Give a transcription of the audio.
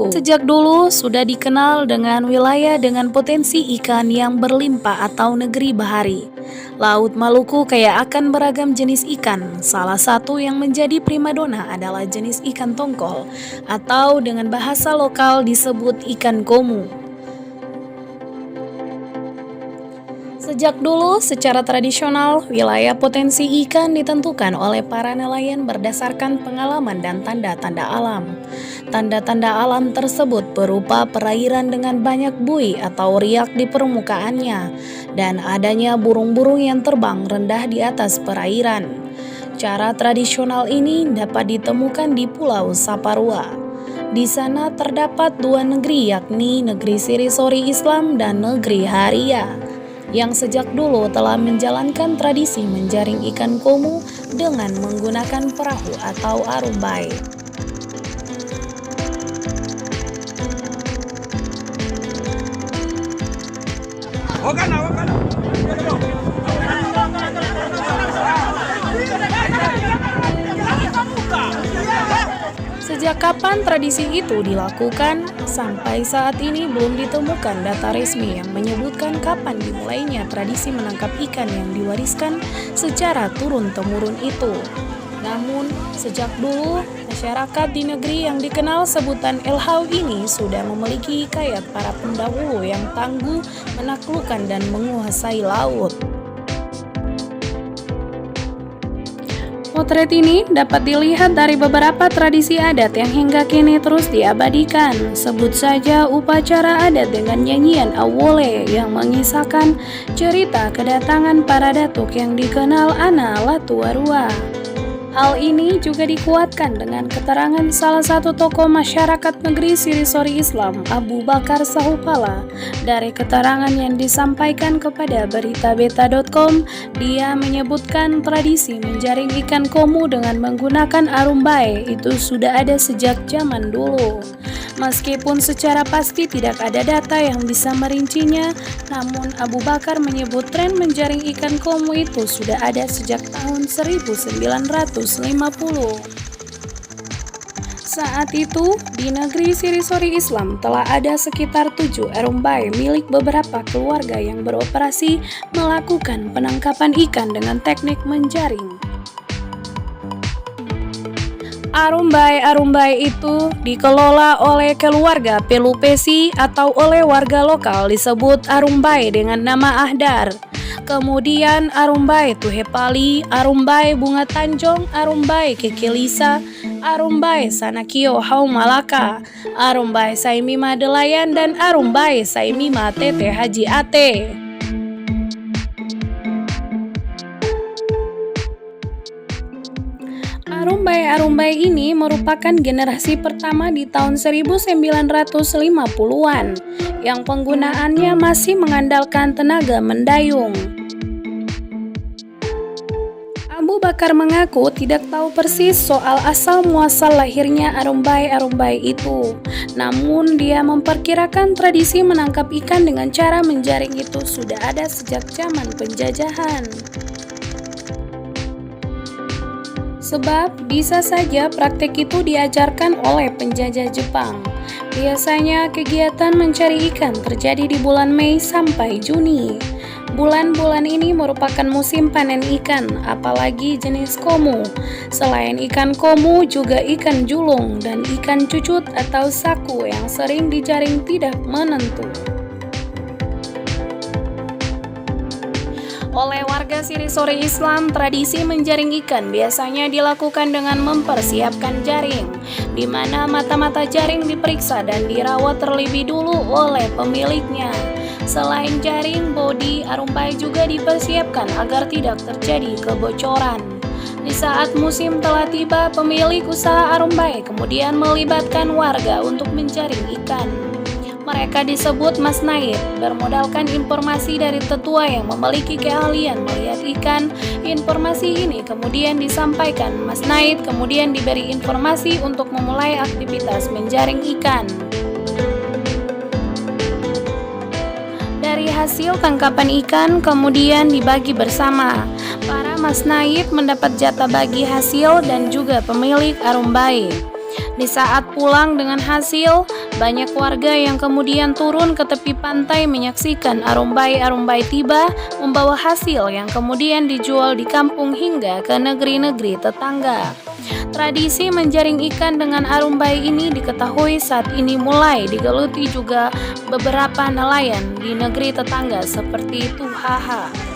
Maluku. Sejak dulu sudah dikenal dengan wilayah dengan potensi ikan yang berlimpah atau negeri bahari. Laut Maluku kaya akan beragam jenis ikan. Salah satu yang menjadi primadona adalah jenis ikan tongkol atau dengan bahasa lokal disebut ikan komu. Sejak dulu, secara tradisional, wilayah potensi ikan ditentukan oleh para nelayan berdasarkan pengalaman dan tanda-tanda alam. Tanda-tanda alam tersebut berupa perairan dengan banyak buih atau riak di permukaannya, dan adanya burung-burung yang terbang rendah di atas perairan. Cara tradisional ini dapat ditemukan di Pulau Saparua. Di sana terdapat dua negeri, yakni negeri Siri-Sori Islam dan negeri Haria, yang sejak dulu telah menjalankan tradisi menjaring ikan komu dengan menggunakan perahu atau arumbai. Sejak kapan tradisi itu dilakukan? Sampai saat ini belum ditemukan data resmi yang menyebutkan kapan dimulainya tradisi menangkap ikan yang diwariskan secara turun-temurun itu. Namun, sejak dulu, masyarakat di negeri yang dikenal sebutan El Hau ini sudah memiliki hikayat para pendahulu yang tangguh menaklukkan dan menguasai laut. Potret ini dapat dilihat dari beberapa tradisi adat yang hingga kini terus diabadikan. Sebut saja upacara adat dengan nyanyian awole yang mengisahkan cerita kedatangan para datuk yang dikenal Ana Latuarua. Hal ini juga dikuatkan dengan keterangan salah satu tokoh masyarakat negeri Siri-Sori Islam, Abu Bakar Sahupala. Dari keterangan yang disampaikan kepada beritabeta.com, dia menyebutkan tradisi menjaring ikan komu dengan menggunakan arumbai itu sudah ada sejak zaman dulu. Meskipun secara pasti tidak ada data yang bisa merincinya, namun Abu Bakar menyebut tren menjaring ikan komu itu sudah ada sejak tahun 1950. Saat itu, di negeri Siri-Sori Islam telah ada sekitar 7 arumbai milik beberapa keluarga yang beroperasi melakukan penangkapan ikan dengan teknik menjaring. Arumbai itu dikelola oleh keluarga Pelupesi atau oleh warga lokal disebut arumbai dengan nama Ahdar. Kemudian arumbai Tuhepali, arumbai Bunga Tanjong, arumbai Kekelisa, arumbai Sanakio Hau Malaka, arumbai Saimima Delayan, dan arumbai Saimima Tete Haji Ate. Arumbai ini merupakan generasi pertama di tahun 1950-an yang penggunaannya masih mengandalkan tenaga mendayung. Abu Bakar mengaku tidak tahu persis soal asal-muasal lahirnya arumbai itu. Namun dia memperkirakan tradisi menangkap ikan dengan cara menjaring itu sudah ada sejak zaman penjajahan. Sebab bisa saja praktek itu diajarkan oleh penjajah Jepang. Biasanya kegiatan mencari ikan terjadi di bulan Mei sampai Juni. Bulan-bulan ini merupakan musim panen ikan, apalagi jenis komu. Selain ikan komu, juga ikan julung dan ikan cucut atau saku yang sering dijaring tidak menentu. Oleh warga Siri-Sori Islam, tradisi menjaring ikan biasanya dilakukan dengan mempersiapkan jaring, di mana mata-mata jaring diperiksa dan dirawat terlebih dulu oleh pemiliknya. Selain jaring, bodi arumbai juga dipersiapkan agar tidak terjadi kebocoran. Di saat musim telah tiba, pemilik usaha arumbai kemudian melibatkan warga untuk menjaring ikan. Mereka disebut Mas Naid, bermodalkan informasi dari tetua yang memiliki keahlian melihat ikan. Informasi ini kemudian disampaikan Mas Naid, kemudian diberi informasi untuk memulai aktivitas menjaring ikan. Dari hasil tangkapan ikan kemudian dibagi bersama. Para Mas Naid mendapat jatah bagi hasil dan juga pemilik arumbai. Di saat pulang dengan hasil, banyak warga yang kemudian turun ke tepi pantai menyaksikan arumbai-arumbai tiba membawa hasil yang kemudian dijual di kampung hingga ke negeri-negeri tetangga. Tradisi menjaring ikan dengan arumbai ini diketahui saat ini mulai digeluti juga beberapa nelayan di negeri tetangga seperti Tuhaha.